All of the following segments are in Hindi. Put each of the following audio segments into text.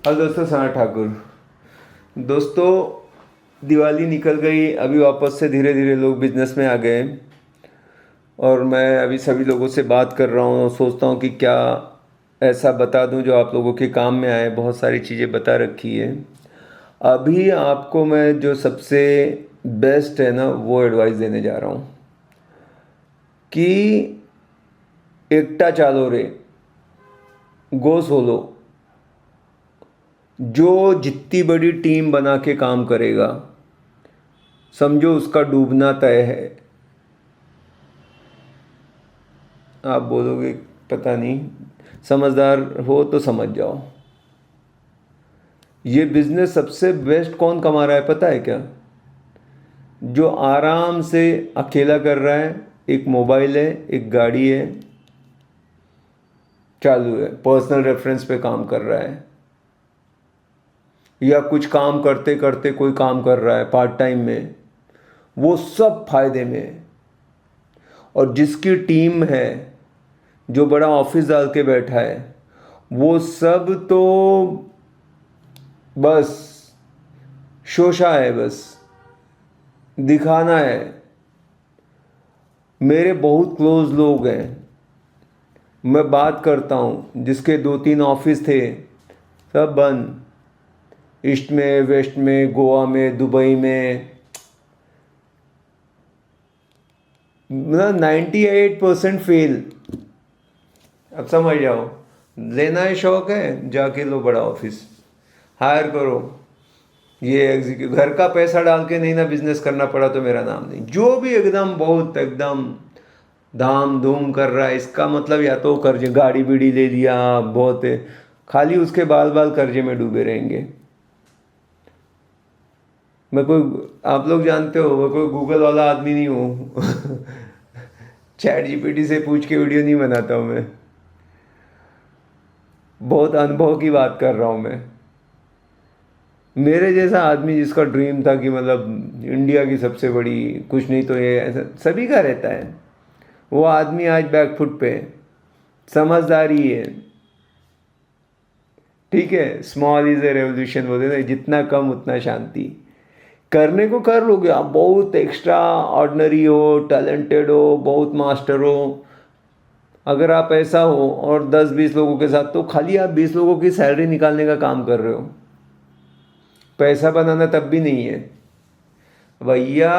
हेलो दोस्तों, सना ठाकुर। दोस्तों, दिवाली निकल गई, अभी वापस से धीरे धीरे लोग बिजनेस में आ गए। और मैं अभी सभी लोगों से बात कर रहा हूँ, सोचता हूँ कि क्या ऐसा बता दूँ जो आप लोगों के काम में आए। बहुत सारी चीज़ें बता रखी है। अभी आपको मैं जो सबसे बेस्ट है ना, वो एडवाइस देने जा रहा हूँ कि एकटा चालो रे, गो सोलो। जो जितनी बड़ी टीम बना के काम करेगा, समझो उसका डूबना तय है। आप बोलोगे पता नहीं, समझदार हो तो समझ जाओ। ये बिजनेस सबसे बेस्ट कौन कमा रहा है पता है क्या? जो आराम से अकेला कर रहा है, एक मोबाइल है, एक गाड़ी है, चालू है, पर्सनल रेफरेंस पे काम कर रहा है, या कुछ काम करते करते कोई काम कर रहा है पार्ट टाइम में, वो सब फायदे में है। और जिसकी टीम है, जो बड़ा ऑफिस डाल के बैठा है, वो सब तो बस शोशा है, बस दिखाना है। मेरे बहुत क्लोज लोग हैं, मैं बात करता हूँ, जिसके 2-3 ऑफिस थे, सब बंद। ईस्ट में, वेस्ट में, गोवा में, दुबई में, मतलब 98% फेल। अब समझ जाओ, लेना है शौक है, जाके लो बड़ा ऑफिस, हायर करो। ये एग्जीक्यूटिव घर का पैसा डाल के नहीं ना बिजनेस करना पड़ा तो मेरा नाम नहीं। जो भी एकदम बहुत एकदम धाम धूम कर रहा है, इसका मतलब या तो कर्जे, गाड़ी बीड़ी ले लिया बहुत है, खाली उसके बाल बाल कर्जे में डूबे रहेंगे। मैं कोई, आप लोग जानते हो, मैं कोई गूगल वाला आदमी नहीं हूँ। चैट जीपीटी से पूछ के वीडियो नहीं बनाता हूँ मैं। बहुत अनुभव की बात कर रहा हूँ मैं। मेरे जैसा आदमी जिसका ड्रीम था कि मतलब इंडिया की सबसे बड़ी, कुछ नहीं तो ये, ऐसा सभी का रहता है, वो आदमी आज बैकफुट पे है। समझदारी है, ठीक है। स्मॉल इज ए रेवोल्यूशन बोलते ना, जितना कम उतना शांति। करने को कर लोगे आप, बहुत एक्स्ट्रा ऑर्डिनरी हो, टैलेंटेड हो, बहुत मास्टर हो, अगर आप ऐसा हो और 10-20 लोगों के साथ, तो खाली आप 20 लोगों की सैलरी निकालने का काम कर रहे हो, पैसा बनाना तब भी नहीं है भैया।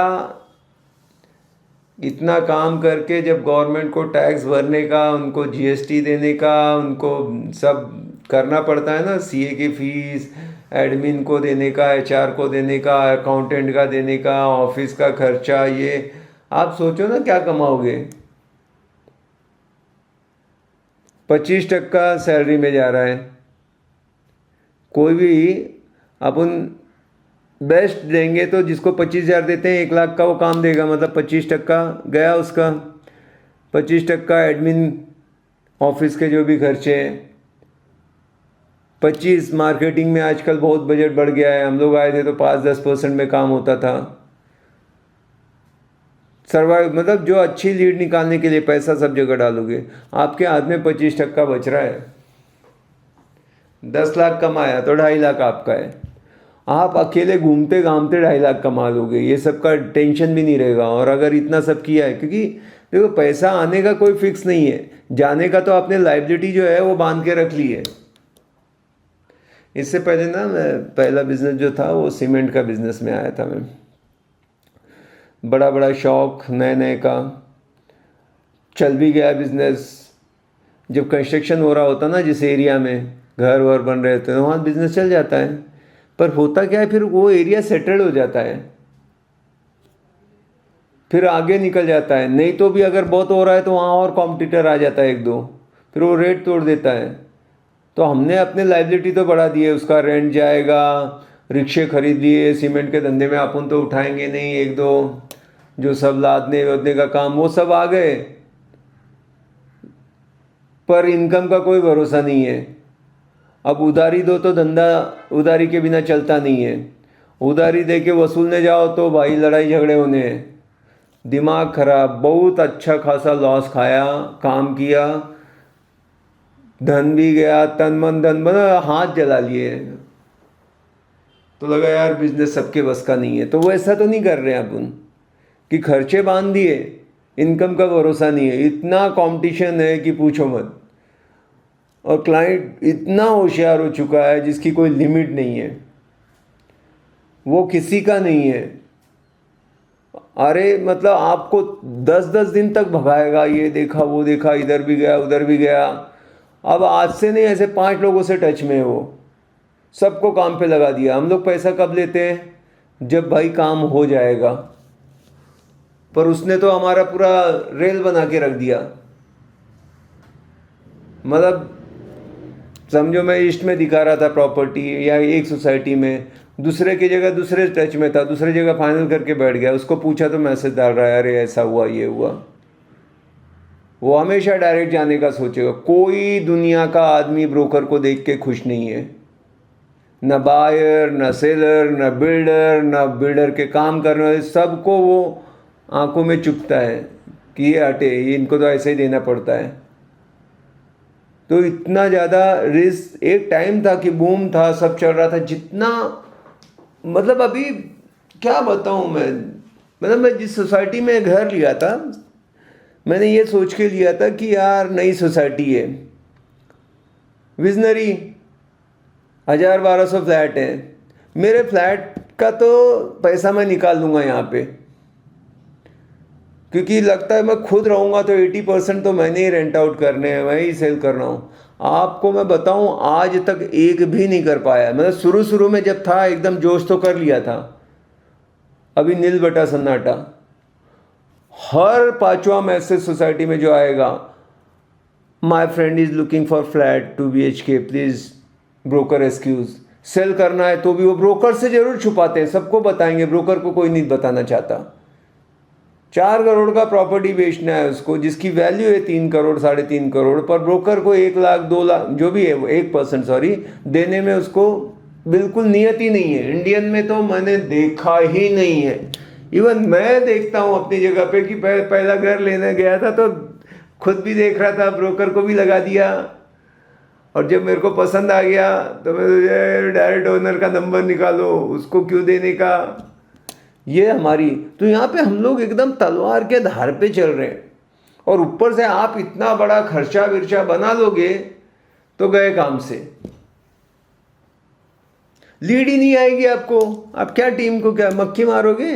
इतना काम करके जब गवर्नमेंट को टैक्स भरने का, उनको जीएसटी देने का, उनको सब करना पड़ता है ना, सीए की फीस, एडमिन को देने का, एचआर को देने का, अकाउंटेंट का देने का, ऑफिस का खर्चा, ये आप सोचो ना क्या कमाओगे। 25% सैलरी में जा रहा है। कोई भी अपन बेस्ट देंगे तो जिसको 25,000 देते हैं, 1 लाख का वो काम देगा, मतलब 25% गया उसका। 25% एडमिन, ऑफिस के जो भी खर्चे हैं। 25 मार्केटिंग में आजकल बहुत बजट बढ़ गया है, हम लोग आए थे तो 5-10% में काम होता था। सर्वाइव मतलब जो अच्छी लीड निकालने के लिए पैसा सब जगह डालोगे, आपके हाथ में 25% बच रहा है। 10 लाख कमाया तो 2.5 लाख आपका है। आप अकेले घूमते घामते 2.5 लाख कमा लोगे, ये सब का टेंशन भी नहीं रहेगा। और अगर इतना सब किया है, क्योंकि देखो पैसा आने का कोई फिक्स नहीं है, जाने का तो आपने लाइबिलिटी जो है वो बांध के रख ली है। इससे पहले ना, मैं पहला बिजनेस जो था वो सीमेंट का बिजनेस में आया था मैं। बड़ा बड़ा शौक नए नए का, चल भी गया बिजनेस। जब कंस्ट्रक्शन हो रहा होता ना, जिस एरिया में घर वर बन रहे होते हैं, वहाँ बिजनेस चल जाता है। पर होता क्या है, फिर वो एरिया सेटल्ड हो जाता है, फिर आगे निकल जाता है। नहीं तो भी अगर बहुत हो रहा है तो वहाँ और कॉम्पिटिटर आ जाता है 1-2, फिर वो रेट तोड़ देता है। तो हमने अपने लाइबिलिटी तो बढ़ा दी है, उसका रेंट जाएगा, रिक्शे खरीद लिए, सीमेंट के धंधे में अपन तो उठाएंगे नहीं, 1-2 जो सब लादने वादने का काम, वो सब आ गए। पर इनकम का कोई भरोसा नहीं है। अब उधारी दो तो धंधा उधारी के बिना चलता नहीं है, उधारी दे के वसूलने जाओ तो भाई लड़ाई झगड़े होने हैं। दिमाग खराब, बहुत अच्छा खासा लॉस खाया, काम किया, धन भी गया, तन मन धन बना, हाथ जला लिए। तो लगा यार बिजनेस सबके बस का नहीं है। तो वो ऐसा तो नहीं कर रहे हैं अपन कि खर्चे बांध दिए, इनकम का भरोसा नहीं है, इतना कंपटीशन है कि पूछो मत। और क्लाइंट इतना होशियार हो चुका है जिसकी कोई लिमिट नहीं है, वो किसी का नहीं है। अरे मतलब आपको 10-10 दिन तक भगाएगा, ये देखा वो देखा, इधर भी गया उधर भी गया। अब आज से नहीं, ऐसे 5 लोगों से टच में है वो, सबको काम पे लगा दिया। हम लोग पैसा कब लेते हैं? जब भाई काम हो जाएगा। पर उसने तो हमारा पूरा रेल बना के रख दिया। मतलब समझो मैं ईस्ट में दिखा रहा था प्रॉपर्टी या एक सोसाइटी में, दूसरे की जगह दूसरे टच में था, दूसरे जगह फाइनल करके बैठ गया। उसको पूछा तो मैसेज डाल रहा है, अरे ऐसा हुआ ये हुआ। वो हमेशा डायरेक्ट जाने का सोचेगा। कोई दुनिया का आदमी ब्रोकर को देख के खुश नहीं है, न बायर न सेलर न बिल्डर के काम करने वाले, सबको वो आंखों में चुभता है कि ये हटे, ये इनको तो ऐसे ही देना पड़ता है। तो इतना ज़्यादा रिस्क, एक टाइम था कि बूम था, सब चल रहा था जितना, मतलब अभी क्या बताऊँ मैं। मतलब मैं जिस सोसाइटी में घर लिया था, मैंने ये सोच के लिया था कि यार नई सोसाइटी है, विजनरी, 1000-1200 फ्लैट है, मेरे फ्लैट का तो पैसा मैं निकाल लूँगा यहाँ पे, क्योंकि लगता है मैं खुद रहूँगा तो 80% तो मैंने ही रेंट आउट करने हैं, मैं ही सेल कर रहा हूँ। आपको मैं बताऊँ, आज तक एक भी नहीं कर पाया। मतलब शुरू में जब था एकदम जोश तो कर लिया था, अभी नील बटा सन्नाटा। हर 5वां मैसेज सोसाइटी में जो आएगा, my friend is looking for flat 2 BHK, please broker excuse. Sell करना है तो भी वो ब्रोकर से ज़रूर छुपाते हैं, सबको बताएंगे, ब्रोकर को कोई नहीं बताना चाहता। 4 करोड़ का प्रॉपर्टी बेचना है उसको, जिसकी वैल्यू है 3 करोड़ 3.5 करोड़, पर ब्रोकर को 1 लाख 2 लाख जो भी है, 1% सॉरी, देने में उसको बिल्कुल नियत ही नहीं है। इंडियन में तो मैंने देखा ही नहीं है। इवन मैं देखता हूँ अपनी जगह पे कि पहला घर लेने गया था तो खुद भी देख रहा था, ब्रोकर को भी लगा दिया, और जब मेरे को पसंद आ गया तो मैं डायरेक्ट ओनर का नंबर निकालो, उसको क्यों देने का। ये हमारी तो यहाँ पे हम लोग एकदम तलवार के धार पे चल रहे हैं, और ऊपर से आप इतना बड़ा खर्चा विर्चा बना लोगे तो गए काम से। लीड ही नहीं आएगी आपको, आप क्या टीम को क्या मक्खी मारोगे?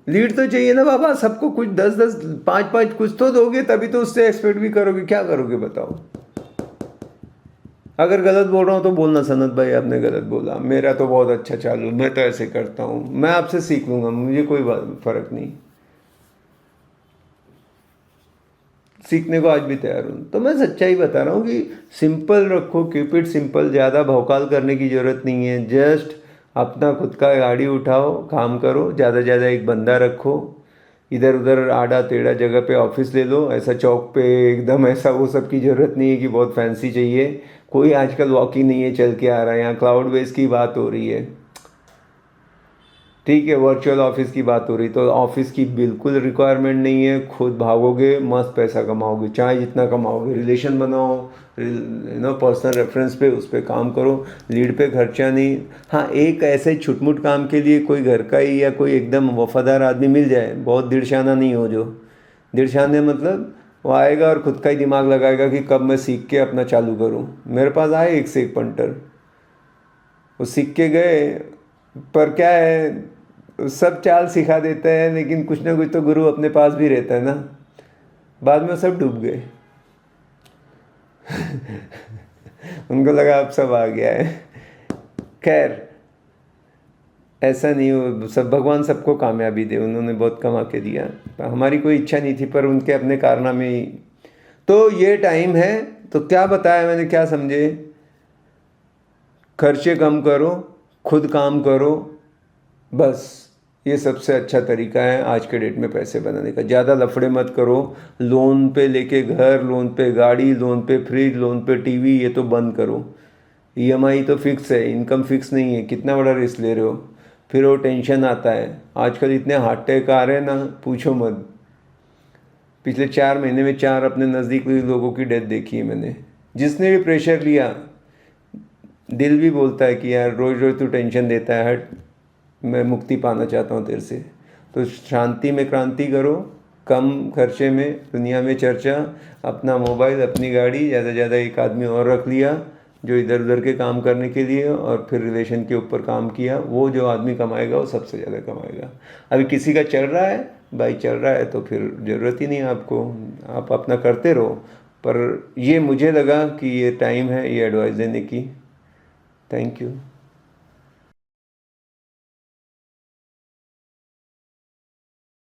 लीड तो चाहिए ना बाबा, सबको कुछ 10-10 5-5 कुछ तो दोगे, तभी तो उससे एक्सपेक्ट भी करोगे। क्या करोगे बताओ? अगर गलत बोल रहा हूँ तो बोलना, सनत भाई आपने गलत बोला, मेरा तो बहुत अच्छा चालू, मैं तो ऐसे करता हूँ, मैं आपसे सीख लूँगा, मुझे कोई फ़र्क नहीं, सीखने को आज भी तैयार हूँ। तो मैं सच्चाई बता रहा हूँ कि सिंपल रखो, कीप इट सिंपल, ज़्यादा भौकाल करने की ज़रूरत नहीं है। जस्ट अपना खुद का गाड़ी उठाओ, काम करो, ज़्यादा ज़्यादा एक बंदा रखो, इधर उधर आड़ा टेढ़ा जगह पे ऑफिस ले लो, ऐसा चौक पे एकदम ऐसा वो सब की ज़रूरत नहीं है कि बहुत फैंसी चाहिए। कोई आजकल वॉक ही नहीं है चल के आ रहा है, यहाँ क्लाउड बेस की बात हो रही है, ठीक है, वर्चुअल ऑफिस की बात हो रही, तो ऑफिस की बिल्कुल रिक्वायरमेंट नहीं है। खुद भागोगे, मस्त पैसा कमाओगे, चाहे जितना कमाओगे, रिलेशन बनाओ, पर्सनल रेफरेंस पे उस पर काम करो, लीड पे खर्चा नहीं। हाँ, एक ऐसे छुटमुट काम के लिए कोई घर का ही या कोई एकदम वफादार आदमी मिल जाए, बहुत दिलशाना नहीं हो, जो दिलशाने मतलब वो आएगा और ख़ुद का ही दिमाग लगाएगा कि कब मैं सीख के अपना चालू करूँ। मेरे पास आए एक से एक पंटर, वो सीख के गए, पर क्या है, सब चाल सिखा देते हैं, लेकिन कुछ ना कुछ तो गुरु अपने पास भी रहता है ना। बाद में सब डूब गए उनको लगा अब सब आ गया है। खैर ऐसा नहीं हो, सब भगवान सबको कामयाबी दे, उन्होंने बहुत कमा के दिया, हमारी कोई इच्छा नहीं थी, पर उनके अपने कारनामे ही। तो ये टाइम है, तो क्या बताया मैंने, क्या समझे? खर्चे कम करो, खुद काम करो, बस ये सबसे अच्छा तरीका है आज के डेट में पैसे बनाने का। ज़्यादा लफड़े मत करो, लोन पे लेके घर, लोन पे गाड़ी, लोन पे फ्रिज, लोन पे टीवी, ये तो बंद करो। ईएमआई तो फिक्स है, इनकम फिक्स नहीं है, कितना बड़ा रिस्क ले रहे हो। फिर वो टेंशन आता है, आजकल इतने हार्ट अटैक आ रहे हैं ना, पूछो मत। पिछले 4 महीने में 4 अपने नज़दीक लोगों की डेथ देखी है मैंने। जिसने भी प्रेशर लिया, दिल भी बोलता है कि यार रोज़ रोज़ तू टेंशन देता है, हट, मैं मुक्ति पाना चाहता हूँ तेरे से। तो शांति में क्रांति करो, कम खर्चे में दुनिया में चर्चा, अपना मोबाइल, अपनी गाड़ी, ज़्यादा से ज़्यादा एक आदमी और रख लिया जो इधर उधर के काम करने के लिए, और फिर रिलेशन के ऊपर काम किया। वो जो आदमी कमाएगा वो सबसे ज़्यादा कमाएगा। अभी किसी का चल रहा है भाई, चल रहा है तो फिर ज़रूरत ही नहीं है आपको, आप अपना करते रहो। पर ये मुझे लगा कि ये टाइम है ये एडवाइस देने की। Thank you.